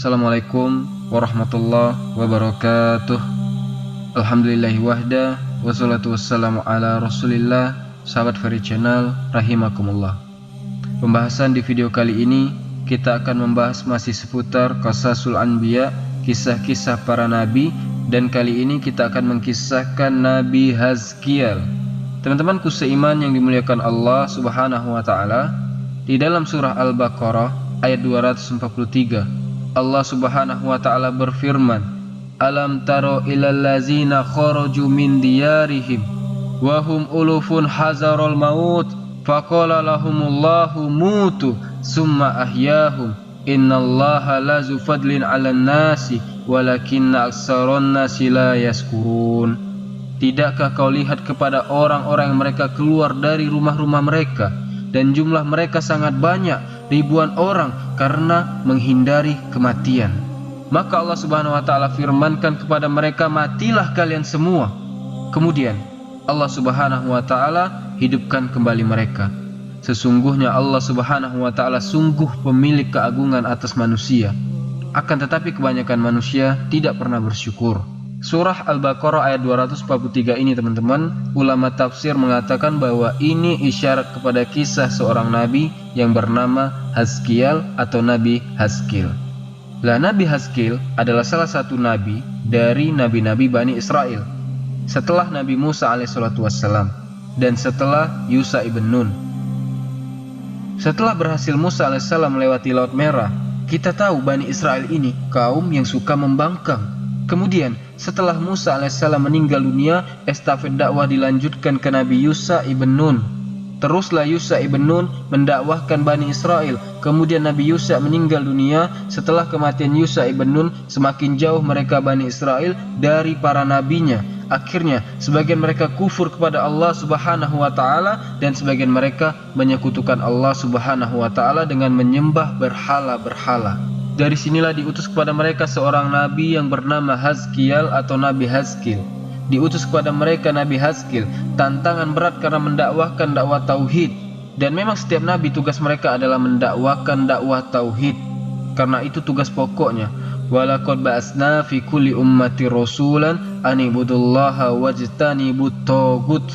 Assalamualaikum warahmatullahi wabarakatuh. Alhamdulillahi wahda, wassalatu wassalamu ala rasulillah. Sahabat Ferry Channel, rahimakumullah. Pembahasan di video kali ini kita akan membahas masih seputar Qasasul Anbiya, kisah-kisah para nabi. Dan kali ini kita akan mengkisahkan Nabi Hazkiel. Teman-temanku seiman yang dimuliakan Allah subhanahu wa ta'ala, di dalam surah Al-Baqarah ayat 243, Allah subhanahu wa ta'ala berfirman, Alam taro ilal lazina kharaju min diyarihim wahum ulufun hazarul maut faqala lahumullahu mutu summa ahyahum innallaha lazu fadlin 'alan nasi walakinna aksaron nasi la yaskurun. Tidakkah kau lihat kepada orang-orang yang mereka keluar dari rumah-rumah mereka, dan jumlah mereka sangat banyak, ribuan orang, karena menghindari kematian. Maka Allah subhanahu wa ta'ala firmankan kepada mereka, matilah kalian semua. Kemudian Allah subhanahu wa ta'ala hidupkan kembali mereka. Sesungguhnya Allah subhanahu wa ta'ala sungguh pemilik keagungan atas manusia. Akan tetapi kebanyakan manusia tidak pernah bersyukur. Surah Al-Baqarah ayat 243 ini teman-teman, ulama tafsir mengatakan bahwa ini isyarat kepada kisah seorang nabi yang bernama Hazkiel atau Nabi Hazkiel. Nabi Hazkiel adalah salah satu nabi dari nabi-nabi Bani Israel setelah Nabi Musa alaihissalatu wassalam dan setelah Yusha ibn Nun. Setelah berhasil Musa alaihissalam melewati Laut Merah, kita tahu Bani Israel ini kaum yang suka membangkang. Kemudian setelah Musa alaihissalam meninggal dunia, estafet dakwah dilanjutkan ke Nabi Yusha ibn Nun. Teruslah Yusha ibn Nun mendakwahkan Bani Israel. Kemudian Nabi Yusha meninggal dunia. Setelah kematian Yusha ibn Nun, semakin jauh mereka Bani Israel dari para nabinya. Akhirnya sebagian mereka kufur kepada Allah subhanahu wa ta'ala, dan sebagian mereka menyekutukan Allah subhanahu wa ta'ala dengan menyembah berhala-berhala. Dari sinilah diutus kepada mereka seorang nabi yang bernama Hazkiel atau Nabi Hazkiel. Diutus kepada mereka Nabi Hazkiel, tantangan berat karena mendakwahkan dakwah tauhid. Dan memang setiap nabi tugas mereka adalah mendakwahkan dakwah tauhid, karena itu tugas pokoknya. Walaqad ba'atsna fi kulli ummati rasulan an ibudullaha wajtanibut taghut.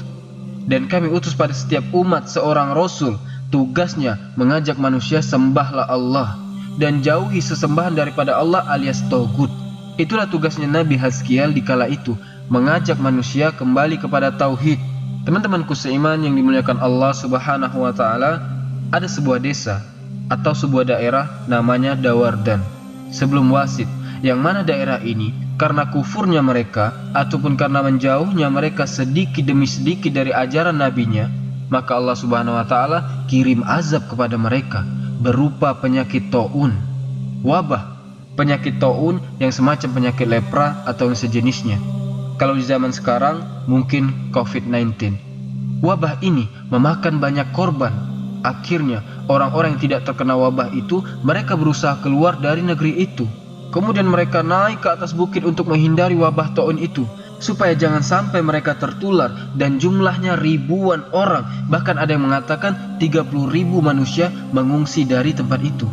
Dan kami utus pada setiap umat seorang rasul, tugasnya mengajak manusia sembahlah Allah dan jauhi sesembahan daripada Allah alias taghut. Itulah tugasnya Nabi Hazkiel di kala itu, mengajak manusia kembali kepada tauhid. Teman-temanku seiman yang dimuliakan Allah subhanahu wa ta'ala, ada sebuah desa atau sebuah daerah namanya Dawardan sebelum Wasit, yang mana daerah ini karena kufurnya mereka ataupun karena menjauhnya mereka sedikit demi sedikit dari ajaran nabinya, maka Allah subhanahu wa ta'ala kirim azab kepada mereka berupa penyakit taun, wabah. Penyakit taun yang semacam penyakit lepra atau yang sejenisnya. Kalau di zaman sekarang mungkin COVID-19. Wabah ini memakan banyak korban. Akhirnya orang-orang yang tidak terkena wabah itu, mereka berusaha keluar dari negeri itu. Kemudian mereka naik ke atas bukit untuk menghindari wabah taun itu, supaya jangan sampai mereka tertular, dan jumlahnya ribuan orang. Bahkan ada yang mengatakan 30.000 manusia mengungsi dari tempat itu.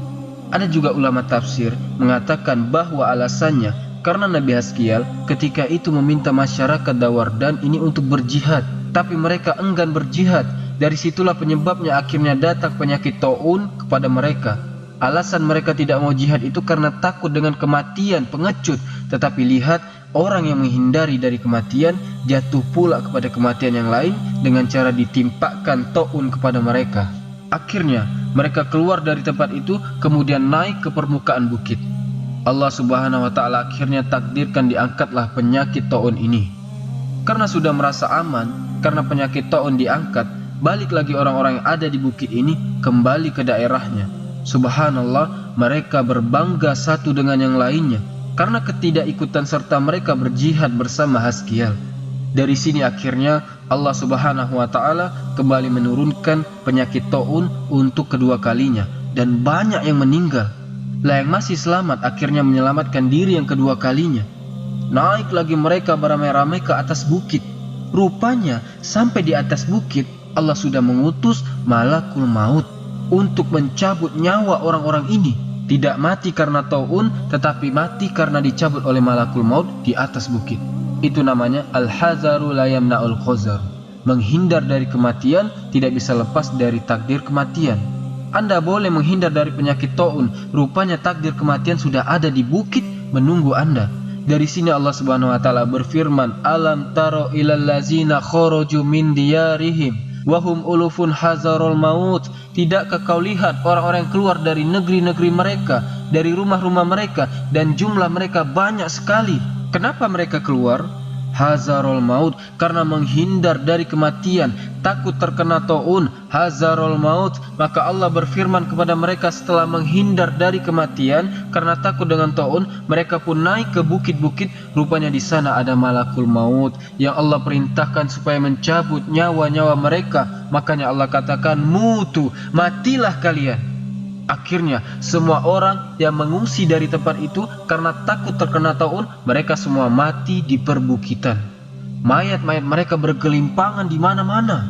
Ada juga ulama tafsir mengatakan bahwa alasannya karena Nabi Hazkiel ketika itu meminta masyarakat Dawardan ini untuk berjihad, tapi mereka enggan berjihad. Dari situlah penyebabnya akhirnya datang penyakit taun kepada mereka. Alasan mereka tidak mau jihad itu karena takut dengan kematian, pengecut. Tetapi lihat, orang yang menghindari dari kematian jatuh pula kepada kematian yang lain dengan cara ditimpakan taun kepada mereka. Akhirnya mereka keluar dari tempat itu, kemudian naik ke permukaan bukit. Allah subhanahu wa ta'ala akhirnya takdirkan diangkatlah penyakit taun ini. Karena sudah merasa aman, karena penyakit taun diangkat, balik lagi orang-orang yang ada di bukit ini kembali ke daerahnya. Subhanallah, mereka berbangga satu dengan yang lainnya karena ketidakikutan serta mereka berjihad bersama Hazkiel. Dari sini akhirnya Allah subhanahu wa ta'ala kembali menurunkan penyakit taun untuk kedua kalinya, dan banyak yang meninggal. Yang masih selamat akhirnya menyelamatkan diri yang kedua kalinya. Naik lagi mereka beramai-ramai ke atas bukit. Rupanya sampai di atas bukit Allah sudah mengutus malakul maut untuk mencabut nyawa orang-orang ini. Tidak mati karena taun, tetapi mati karena dicabut oleh malakul maut di atas bukit. Itu namanya al-hazaru la yamna'ul khazar. Menghindar dari kematian tidak bisa lepas dari takdir kematian. Anda boleh menghindar dari penyakit taun, rupanya takdir kematian sudah ada di bukit menunggu Anda. Dari sini Allah Subhanahu wa taala berfirman, "Alam taro ilal ladzina kharaju min diyarihim wahum ulufun hazarul maut." Tidakkah kau lihat orang-orang yang keluar dari negeri-negeri mereka, dari rumah-rumah mereka, dan jumlah mereka banyak sekali. Kenapa mereka keluar? Hazarul maut, karena menghindar dari kematian, takut terkena taun. Hazarul maut, maka Allah berfirman kepada mereka setelah menghindar dari kematian karena takut dengan taun, mereka pun naik ke bukit-bukit. Rupanya di sana ada malakul maut yang Allah perintahkan supaya mencabut nyawa-nyawa mereka. Makanya Allah katakan, mutu, matilah kalian. Akhirnya semua orang yang mengungsi dari tempat itu karena takut terkena taun, mereka semua mati di perbukitan. Mayat-mayat mereka bergelimpangan di mana-mana.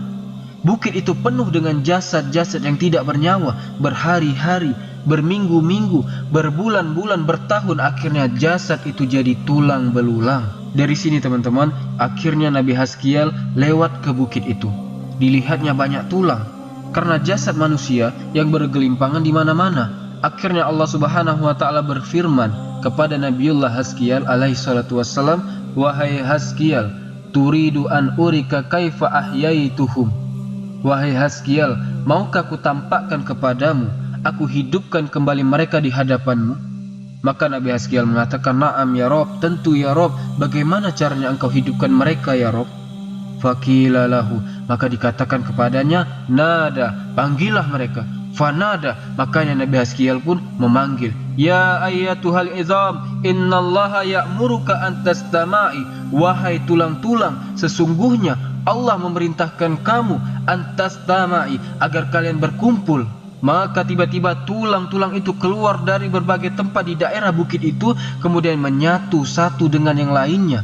Bukit itu penuh dengan jasad-jasad yang tidak bernyawa. Berhari-hari, berminggu-minggu, berbulan-bulan, bertahun, akhirnya jasad itu jadi tulang belulang. Dari sini teman-teman, akhirnya Nabi Haskiel lewat ke bukit itu. Dilihatnya banyak tulang karena jasad manusia yang bergelimpangan di mana-mana. Akhirnya Allah Subhanahu wa taala berfirman kepada Nabiullah Haskiel alaihi salatu wassalam, "Wahai Haskiel, turidu an urika kaifa ahyaituhum." Wahai Haskiel, maukah ku tampakkan kepadamu, aku hidupkan kembali mereka di hadapanmu? Maka Nabi Haskiel mengatakan, "Na'am ya Rob, tentu ya Rob. Bagaimana caranya engkau hidupkan mereka ya Rob?" Faqila lahu, maka dikatakan kepadanya, "Nada, panggillah mereka." Fanada, makanya Nabi Haskiel pun memanggil, "Ya ayyatuhal izam, innallaha ya'muruka an tastama'i." Wahai tulang-tulang, sesungguhnya Allah memerintahkan kamu an tastama'i, agar kalian berkumpul. Maka tiba-tiba tulang-tulang itu keluar dari berbagai tempat di daerah bukit itu, kemudian menyatu satu dengan yang lainnya.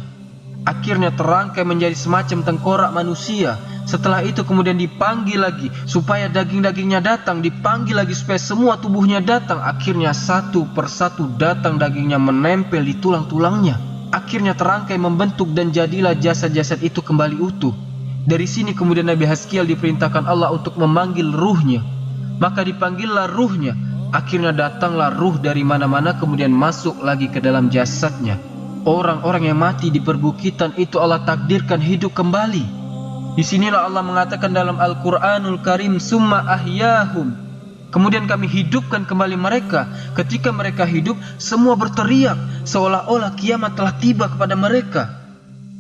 Akhirnya terangkai menjadi semacam tengkorak manusia. Setelah itu kemudian dipanggil lagi supaya daging-dagingnya datang, dipanggil lagi supaya semua tubuhnya datang. Akhirnya satu persatu datang dagingnya menempel di tulang-tulangnya. Akhirnya terangkai membentuk dan jadilah jasad-jasad itu kembali utuh. Dari sini kemudian Nabi Haskiel diperintahkan Allah untuk memanggil ruhnya. Maka dipanggillah ruhnya. Akhirnya datanglah ruh dari mana-mana kemudian masuk lagi ke dalam jasadnya. Orang-orang yang mati di perbukitan itu Allah takdirkan hidup kembali. Disinilah Allah mengatakan dalam Al-Quranul Karim, "Summa ahyahum." Kemudian kami hidupkan kembali mereka. Ketika mereka hidup, semua berteriak seolah-olah kiamat telah tiba kepada mereka.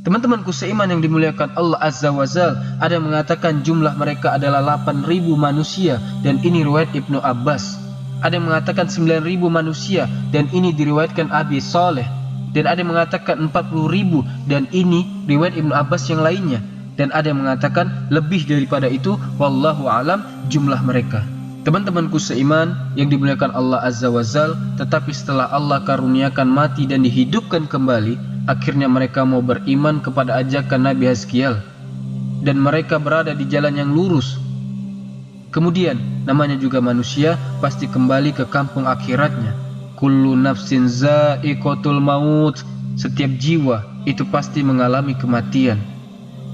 Teman-temanku seiman yang dimuliakan Allah Azza wa Jalla, ada yang mengatakan jumlah mereka adalah 8.000 manusia, dan ini riwayat Ibnu Abbas. Ada yang mengatakan 9.000 manusia, dan ini diriwayatkan Abi Saleh. Dan ada yang mengatakan 40.000, dan ini riwayat Ibnu Abbas yang lainnya. Dan ada yang mengatakan lebih daripada itu, wallahu alam jumlah mereka. Teman-temanku seiman yang dimuliakan Allah Azza wa Jalla, tetapi setelah Allah karuniakan mati dan dihidupkan kembali, akhirnya mereka mau beriman kepada ajakan Nabi Haskiel, dan mereka berada di jalan yang lurus. Kemudian namanya juga manusia pasti kembali ke kampung akhiratnya. Kullu nafsin za'iqatul maut, setiap jiwa itu pasti mengalami kematian.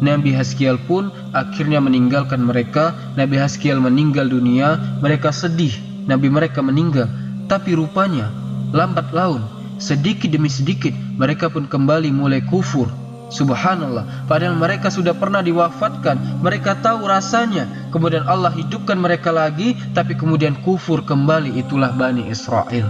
Nabi Haskiel pun akhirnya meninggalkan mereka. Nabi Haskiel meninggal dunia, mereka sedih Nabi mereka meninggal. Tapi rupanya lambat laun, sedikit demi sedikit mereka pun kembali mulai kufur. Subhanallah, padahal mereka sudah pernah diwafatkan, mereka tahu rasanya. Kemudian Allah hidupkan mereka lagi, tapi kemudian kufur kembali. Itulah Bani Israel.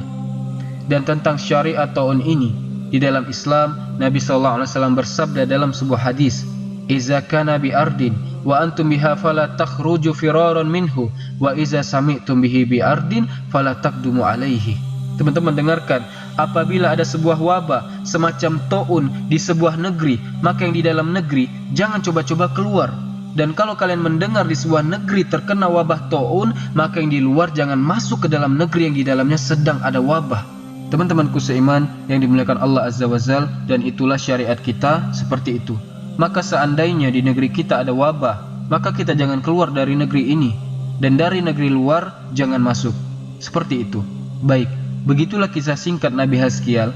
Dan tentang syariat taun ini, di dalam Islam, Nabi SAW bersabda dalam sebuah hadis, "Iza kana bi ardin wa antum biha fala takhruju firaran minhu, wa iza sami'tum bihi bi ardin fala taqdumu alaihi." Teman-teman dengarkan, apabila ada sebuah wabah semacam taun di sebuah negeri, maka yang di dalam negeri jangan coba-coba keluar. Dan kalau kalian mendengar di sebuah negeri terkena wabah taun, maka yang di luar jangan masuk ke dalam negeri yang di dalamnya sedang ada wabah. Teman-temanku seiman yang dimuliakan Allah Azza wa Jalla, dan itulah syariat kita seperti itu. Maka seandainya di negeri kita ada wabah, maka kita jangan keluar dari negeri ini, dan dari negeri luar jangan masuk. Seperti itu. Baik, Begitulah kisah singkat Nabi Hazkiel.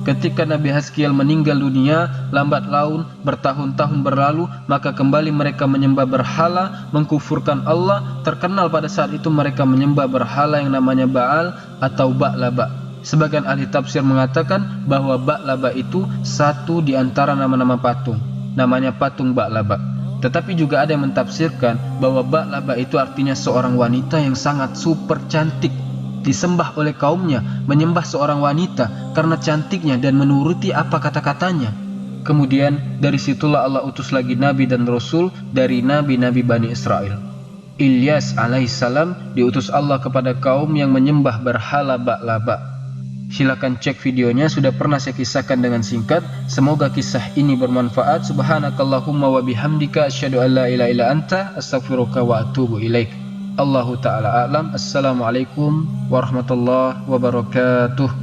Ketika Nabi Hazkiel meninggal dunia, lambat laun bertahun-tahun berlalu, maka kembali mereka menyembah berhala, mengkufurkan Allah. Terkenal pada saat itu mereka menyembah berhala yang namanya Baal atau Ba'laba. Sebagian ahli tafsir mengatakan bahwa Ba'laba itu satu di antara nama-nama patung, namanya patung Ba'laba. Tetapi juga ada yang mentafsirkan bahwa Ba'laba itu artinya seorang wanita yang sangat super cantik, disembah oleh kaumnya, menyembah seorang wanita karena cantiknya dan menuruti apa kata-katanya. Kemudian dari situlah Allah utus lagi nabi dan rasul dari nabi-nabi Bani Israel. Ilyas alaihissalam diutus Allah kepada kaum yang menyembah berhala Ba'laba. Silakan cek videonya, sudah pernah saya kisahkan dengan singkat. Semoga kisah ini bermanfaat. Subhanakallahumma wa bihamdika asyhadu an la ilaha illa anta astaghfiruka wa atubu ilaik. Allahu ta'ala a'lam. Assalamualaikum warahmatullahi wabarakatuh.